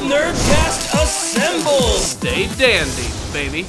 Nerdcast assemble! Stay dandy, baby.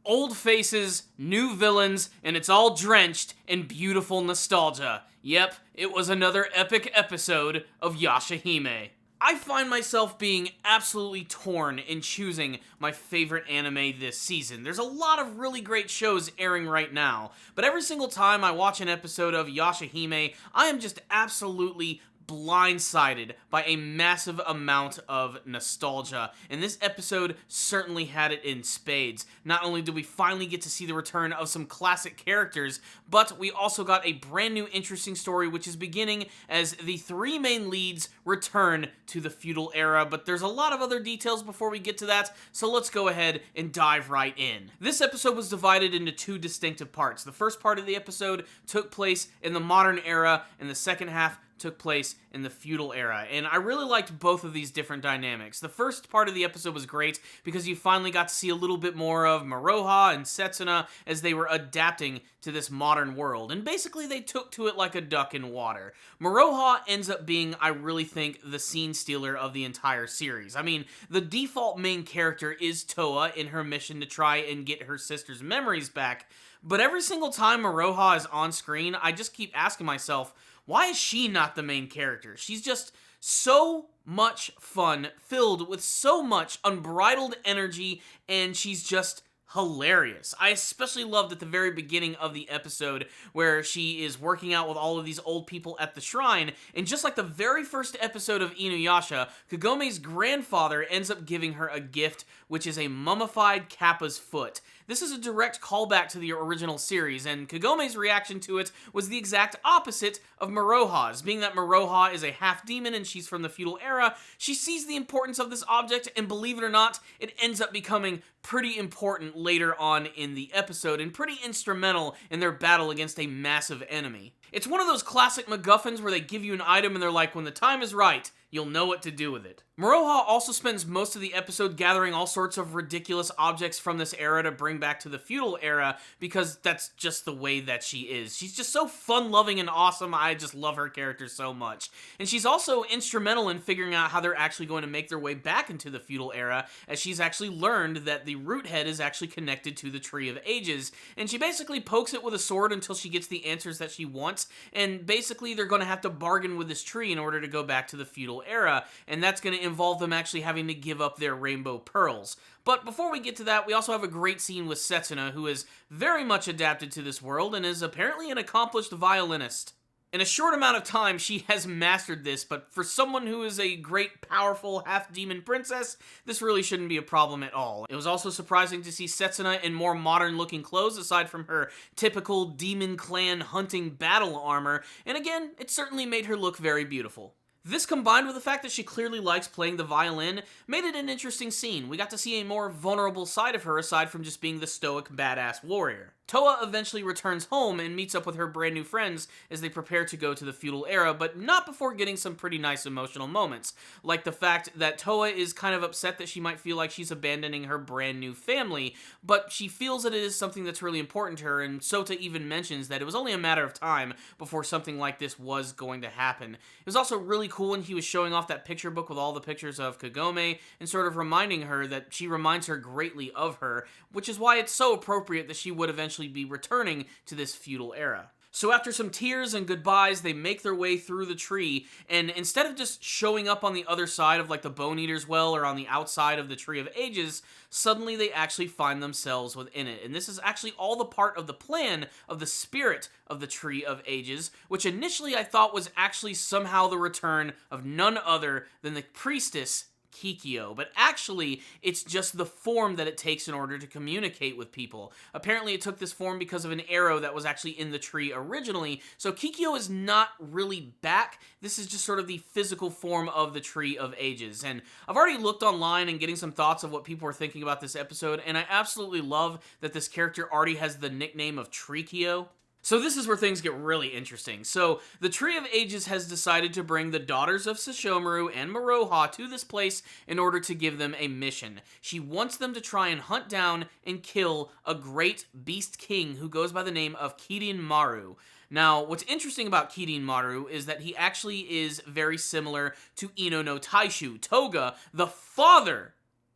Old faces, new villains, and it's all drenched in beautiful nostalgia. Yep, it was another epic episode of Yashahime. I find myself being absolutely torn in choosing my favorite anime this season. There's a lot of really great shows airing right now, but every single time I watch an episode of Yashahime, I am just absolutely blindsided by a massive amount of nostalgia, and this episode certainly had it in spades. Not only did we finally get to see the return of some classic characters, but we also got a brand new interesting story which is beginning as the three main leads return to the feudal era, but there's a lot of other details before we get to that, so let's go ahead and dive right in. This episode was divided into two distinctive parts. The first part of the episode took place in the modern era, and the second half took place in the feudal era, and I really liked both of these different dynamics. The first part of the episode was great because you finally got to see a little bit more of Moroha and Setsuna as they were adapting to this modern world, and basically they took to it like a duck in water. Moroha ends up being, I really think, the scene stealer of the entire series. I mean, the default main character is Towa in her mission to try and get her sister's memories back, but every single time Moroha is on screen, I just keep asking myself, why is she not the main character? She's just so much fun, filled with so much unbridled energy, and she's just hilarious. I especially loved at the very beginning of the episode where she is working out with all of these old people at the shrine, and just like the very first episode of Inuyasha, Kagome's grandfather ends up giving her a gift, which is a mummified Kappa's foot. This is a direct callback to the original series, and Kagome's reaction to it was the exact opposite of Moroha's. Being that Moroha is a half-demon and she's from the feudal era, she sees the importance of this object, and believe it or not, it ends up becoming pretty important later on in the episode, and pretty instrumental in their battle against a massive enemy. It's one of those classic MacGuffins where they give you an item and they're like, when the time is right, you'll know what to do with it. Moroha also spends most of the episode gathering all sorts of ridiculous objects from this era to bring back to the feudal era, because that's just the way that she is. She's just so fun-loving and awesome. I just love her character so much. And she's also instrumental in figuring out how they're actually going to make their way back into the feudal era, as she's actually learned that the root head is actually connected to the Tree of Ages, and she basically pokes it with a sword until she gets the answers that she wants, and basically they're going to have to bargain with this tree in order to go back to the feudal era, and that's going to involve them actually having to give up their rainbow pearls. But before we get to that, we also have a great scene with Setsuna, who is very much adapted to this world and is apparently an accomplished violinist. In a short amount of time, she has mastered this, but for someone who is a great, powerful, half-demon princess, this really shouldn't be a problem at all. It was also surprising to see Setsuna in more modern-looking clothes, aside from her typical Demon Clan hunting battle armor, and again, it certainly made her look very beautiful. This, combined with the fact that she clearly likes playing the violin, made it an interesting scene. We got to see a more vulnerable side of her aside from just being the stoic, badass warrior. Towa eventually returns home and meets up with her brand new friends as they prepare to go to the feudal era, but not before getting some pretty nice emotional moments, like the fact that Towa is kind of upset that she might feel like she's abandoning her brand new family, but she feels that it is something that's really important to her, and Sota even mentions that it was only a matter of time before something like this was going to happen. It was also really cool when he was showing off that picture book with all the pictures of Kagome and sort of reminding her that she reminds her greatly of her, which is why it's so appropriate that she would eventually be returning to this feudal era. So after some tears and goodbyes, they make their way through the tree, and instead of just showing up on the other side of like the Bone Eater's Well or on the outside of the Tree of Ages, suddenly they actually find themselves within it. And this is actually all the part of the plan of the spirit of the Tree of Ages, which initially I thought was actually somehow the return of none other than the priestess Kikyo, but actually, it's just the form that it takes in order to communicate with people. Apparently, it took this form because of an arrow that was actually in the tree originally, so Kikyo is not really back. This is just sort of the physical form of the Tree of Ages, and I've already looked online and getting some thoughts of what people are thinking about this episode, and I absolutely love that this character already has the nickname of Trikyo. So this is where things get really interesting. So the Tree of Ages has decided to bring the daughters of Sesshomaru and Moroha to this place in order to give them a mission. She wants them to try and hunt down and kill a great beast king who goes by the name of Kirin Maru. Now, what's interesting about Kirin Maru is that he actually is very similar to Ino no Taishu, Toga, the father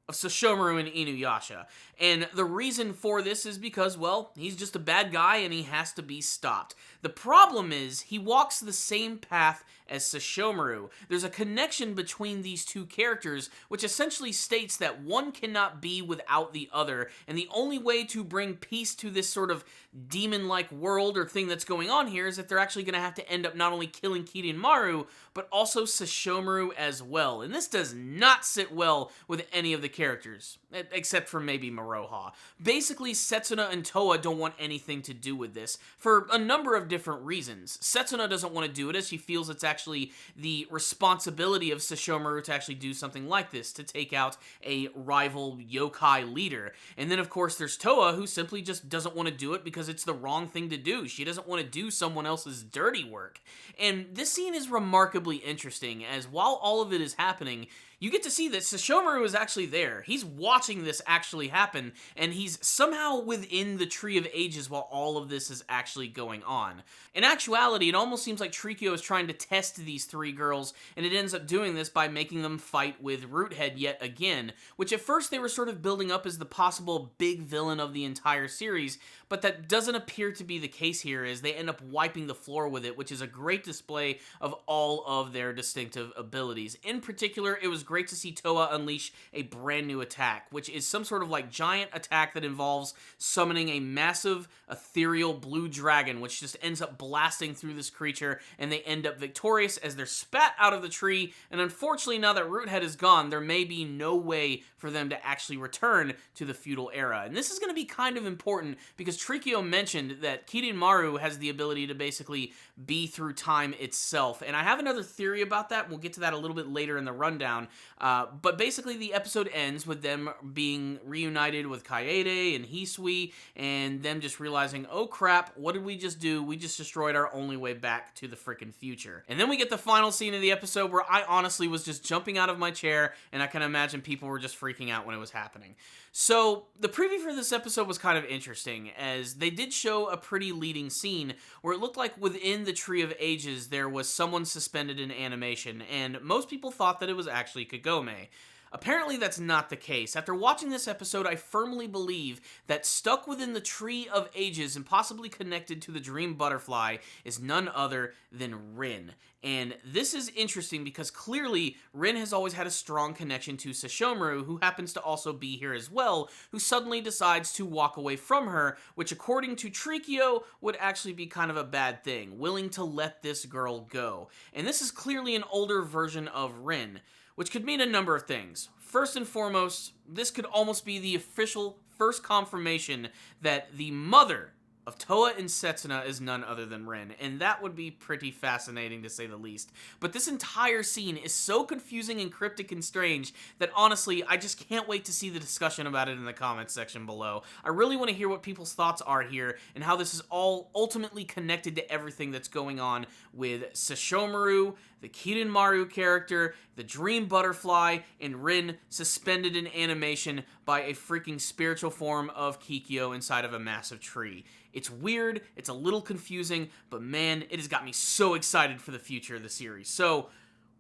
of Sesshomaru and Inuyasha. And the reason for this is because, well, he's just a bad guy and he has to be stopped. The problem is, he walks the same path as Sesshomaru. There's a connection between these two characters, which essentially states that one cannot be without the other, and the only way to bring peace to this sort of demon-like world or thing that's going on here is that they're actually going to have to end up not only killing Kirin Maru, but also Sesshomaru as well. And this does not sit well with any of the characters, except for maybe Moroha. Basically, Setsuna and Towa don't want anything to do with this, for a number of different reasons. Setsuna doesn't want to do it as she feels it's actually the responsibility of Sesshomaru to actually do something like this, to take out a rival yokai leader. And then, of course, there's Towa, who simply just doesn't want to do it because it's the wrong thing to do. She doesn't want to do someone else's dirty work. And this scene is remarkably interesting, as while all of it is happening, you get to see that Sesshomaru is actually there. He's watching this actually happen, and he's somehow within the Tree of Ages while all of this is actually going on. In actuality, it almost seems like Trikio is trying to test these three girls, and it ends up doing this by making them fight with Roothead yet again, which at first they were sort of building up as the possible big villain of the entire series, but that doesn't appear to be the case here, as they end up wiping the floor with it, which is a great display of all of their distinctive abilities. In particular, it was great to see Towa unleash a brand new attack, which is some sort of like giant attack that involves summoning a massive ethereal blue dragon, which just ends up blasting through this creature, and they end up victorious as they're spat out of the tree. And unfortunately, now that Roothead is gone, there may be no way for them to actually return to the feudal era. And this is going to be kind of important because Trikio mentioned that Kirin Maru has the ability to basically be through time itself. And I have another theory about that. We'll get to that a little bit later in the rundown. But basically, the episode ends with them being reunited with Kaede and Hisui, and them just realizing, oh crap, what did we just do? We just destroyed our only way back to the freaking future. And then we get the final scene of the episode where I honestly was just jumping out of my chair, and I can imagine people were just freaking out when it was happening. So, the preview for this episode was kind of interesting, as they did show a pretty leading scene where it looked like within the Tree of Ages there was someone suspended in animation, and most people thought that it was actually Kagome. Apparently that's not the case. After watching this episode, I firmly believe that stuck within the Tree of Ages and possibly connected to the Dream Butterfly is none other than Rin. And this is interesting because clearly Rin has always had a strong connection to Sesshomaru, who happens to also be here as well, who suddenly decides to walk away from her, which according to Trikio would actually be kind of a bad thing, willing to let this girl go. And this is clearly an older version of Rin, which could mean a number of things. First and foremost, this could almost be the official first confirmation that the mother of Towa and Setsuna is none other than Rin, and that would be pretty fascinating to say the least. But this entire scene is so confusing and cryptic and strange that honestly, I just can't wait to see the discussion about it in the comments section below. I really want to hear what people's thoughts are here, and how this is all ultimately connected to everything that's going on with Sesshomaru, the Kirin Maru character, the Dream Butterfly, and Rin suspended in animation by a freaking spiritual form of Kikyo inside of a massive tree. It's weird, it's a little confusing, but man, it has got me so excited for the future of the series. So,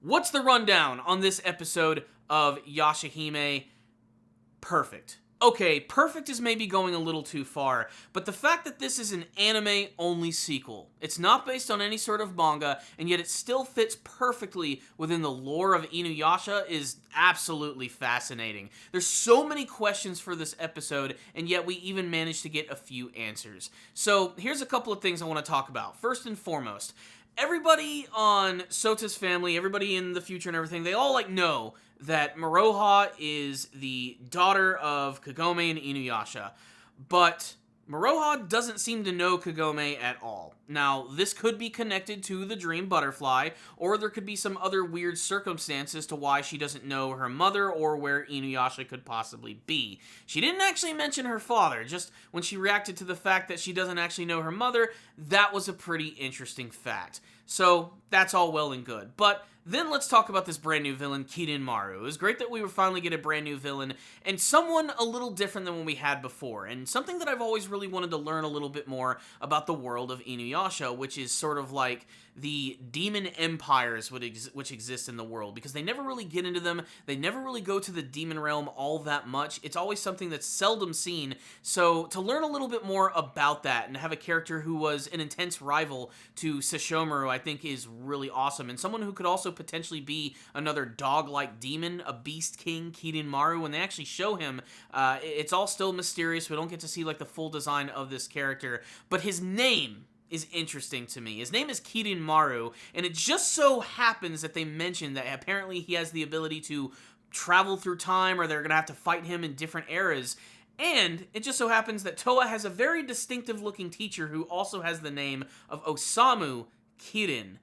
what's the rundown on this episode of Yashahime? Perfect. Okay, perfect is maybe going a little too far, but the fact that this is an anime-only sequel, it's not based on any sort of manga, and yet it still fits perfectly within the lore of Inuyasha is absolutely fascinating. There's so many questions for this episode, and yet we even managed to get a few answers. So, here's a couple of things I want to talk about. First and foremost, everybody on Sota's family, everybody in the future and everything, they all know that Moroha is the daughter of Kagome and Inuyasha. But Moroha doesn't seem to know Kagome at all. Now, this could be connected to the dream butterfly, or there could be some other weird circumstances to why she doesn't know her mother or where Inuyasha could possibly be. She didn't actually mention her father, just when she reacted to the fact that she doesn't actually know her mother, that was a pretty interesting fact. So, that's all well and good. But then let's talk about this brand new villain, Kirin Maru. It was great that we would finally get a brand new villain, and someone a little different than what we had before, and something that I've always really wanted to learn a little bit more about the world of Inuyasha, which is sort of like the demon empires which exist in the world, because they never really get into them, they never really go to the demon realm all that much. It's always something that's seldom seen, so to learn a little bit more about that and have a character who was an intense rival to Sesshomaru, I think is really awesome, and someone who could also potentially be another dog-like demon, a beast king, Kirin Maru. When they actually show him, it's all still mysterious. We don't get to see like the full design of this character, but his name is interesting to me. His name is Kirin Maru, and it just so happens that they mentioned that apparently he has the ability to travel through time, or they're gonna have to fight him in different eras. And it just so happens that Towa has a very distinctive looking teacher who also has the name of Osamu Kirin.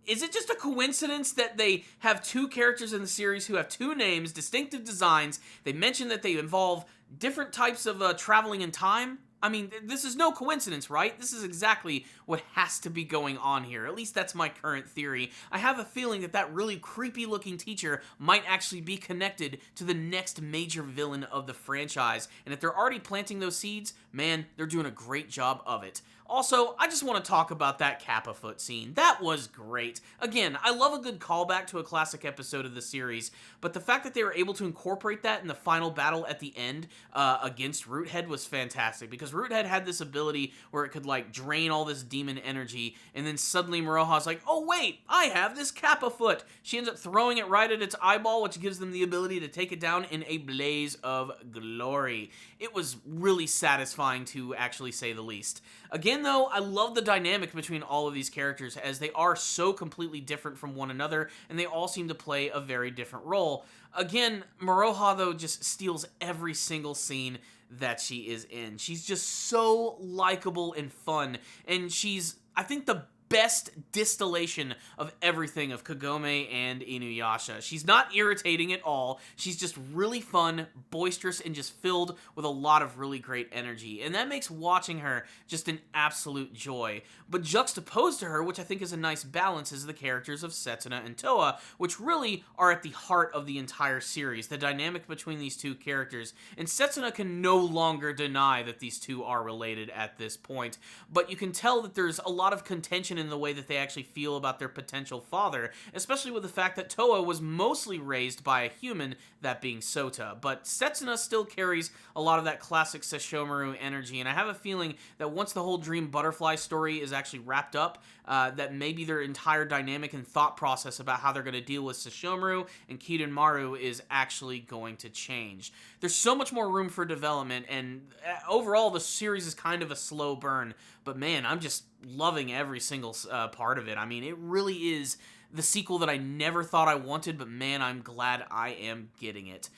Is it just a coincidence that they have two characters in the series who have two names, distinctive designs? They mention that they involve different types of traveling in time. I mean, this is no coincidence, right? This is exactly what has to be going on here. At least that's my current theory. I have a feeling that that really creepy-looking teacher might actually be connected to the next major villain of the franchise. And if they're already planting those seeds, man, they're doing a great job of it. Also, I just want to talk about that Kappa foot scene. That was great. Again, I love a good callback to a classic episode of the series, but the fact that they were able to incorporate that in the final battle at the end against Roothead was fantastic, because Roothead had this ability where it could like drain all this demon energy, and then suddenly Moroha's like, oh wait, I have this Kappa foot. She ends up throwing it right at its eyeball, which gives them the ability to take it down in a blaze of glory. It was really satisfying, to actually say the least. Again, though, I love the dynamic between all of these characters, as they are so completely different from one another, and they all seem to play a very different role. Again, Moroha, though, just steals every single scene that she is in. She's just so likable and fun, and she's, I think, the best distillation of everything of Kagome and Inuyasha. She's not irritating at all. She's just really fun, boisterous, and just filled with a lot of really great energy. And that makes watching her just an absolute joy. But juxtaposed to her, which I think is a nice balance, is the characters of Setsuna and Towa, which really are at the heart of the entire series. The dynamic between these two characters. And Setsuna can no longer deny that these two are related at this point. But you can tell that there's a lot of contention in the way that they actually feel about their potential father, especially with the fact that Towa was mostly raised by a human, that being Sota. But Setsuna still carries a lot of that classic Sesshomaru energy, and I have a feeling that once the whole Dream Butterfly story is actually wrapped up, that maybe their entire dynamic and thought process about how they're going to deal with Sesshomaru and Kirin Maru is actually going to change. There's so much more room for development, and overall the series is kind of a slow burn, but man, I'm just loving every single part of it. I mean, it really is the sequel that I never thought I wanted, but man, I'm glad I am getting it.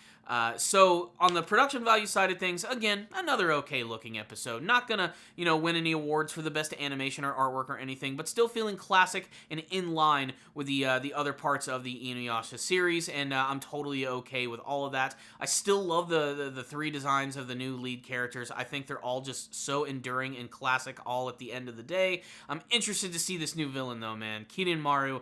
So on the production value side of things, again, another okay looking episode. Not gonna, win any awards for the best animation or artwork or anything, but still feeling classic and in line with the other parts of the Inuyasha series, and I'm totally okay with all of that. I still love the three designs of the new lead characters. I think they're all just so enduring and classic all at the end of the day. I'm interested to see this new villain though, man. Kirin Maru.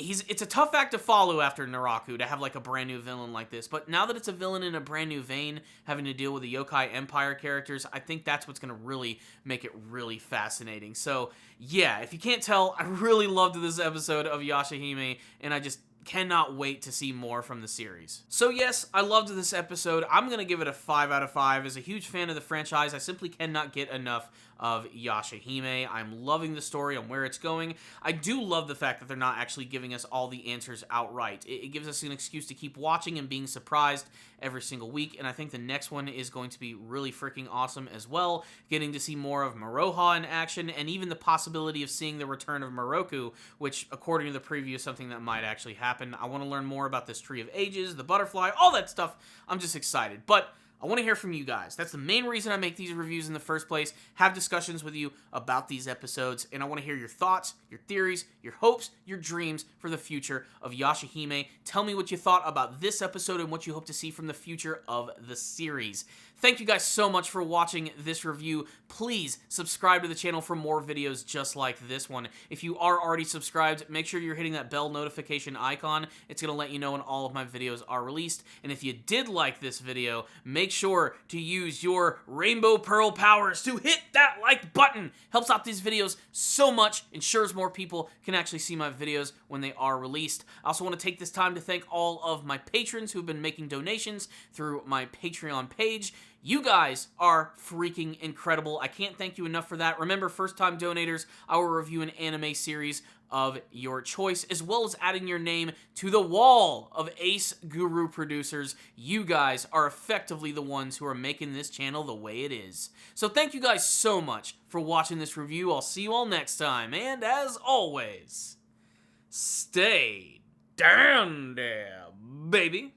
It's a tough act to follow after Naraku to have like a brand new villain like this, but now that it's a villain in a brand new vein, having to deal with the Yokai Empire characters, I think that's what's going to really make it really fascinating. So yeah, if you can't tell, I really loved this episode of Yashahime, and I just cannot wait to see more from the series. So yes, I loved this episode. I'm going to give it a 5 out of 5. As a huge fan of the franchise, I simply cannot get enough of Yashahime. I'm loving the story and where it's going. I do love the fact that they're not actually giving us all the answers outright. It gives us an excuse to keep watching and being surprised every single week, and I think the next one is going to be really freaking awesome as well, getting to see more of Moroha in action, and even the possibility of seeing the return of Moroku, which, according to the preview, is something that might actually happen. I want to learn more about this Tree of Ages, the butterfly, all that stuff. I'm just excited. But I want to hear from you guys. That's the main reason I make these reviews in the first place. Have discussions with you about these episodes, and I want to hear your thoughts, your theories, your hopes, your dreams for the future of Yashahime. Tell me what you thought about this episode and what you hope to see from the future of the series. Thank you guys so much for watching this review. Please subscribe to the channel for more videos just like this one. If you are already subscribed, make sure you're hitting that bell notification icon. It's going to let you know when all of my videos are released. And if you did like this video, make sure to use your Rainbow Pearl powers to hit that like button. Helps out these videos so much, ensures more people can actually see my videos when they are released. I also want to take this time to thank all of my patrons who've been making donations through my Patreon page. You guys are freaking incredible. I can't thank you enough for that. Remember, first-time donators, I will review an anime series of your choice, as well as adding your name to the wall of Ace Guru producers. You guys are effectively the ones who are making this channel the way it is. So thank you guys so much for watching this review. I'll see you all next time, and as always, stay down there, baby.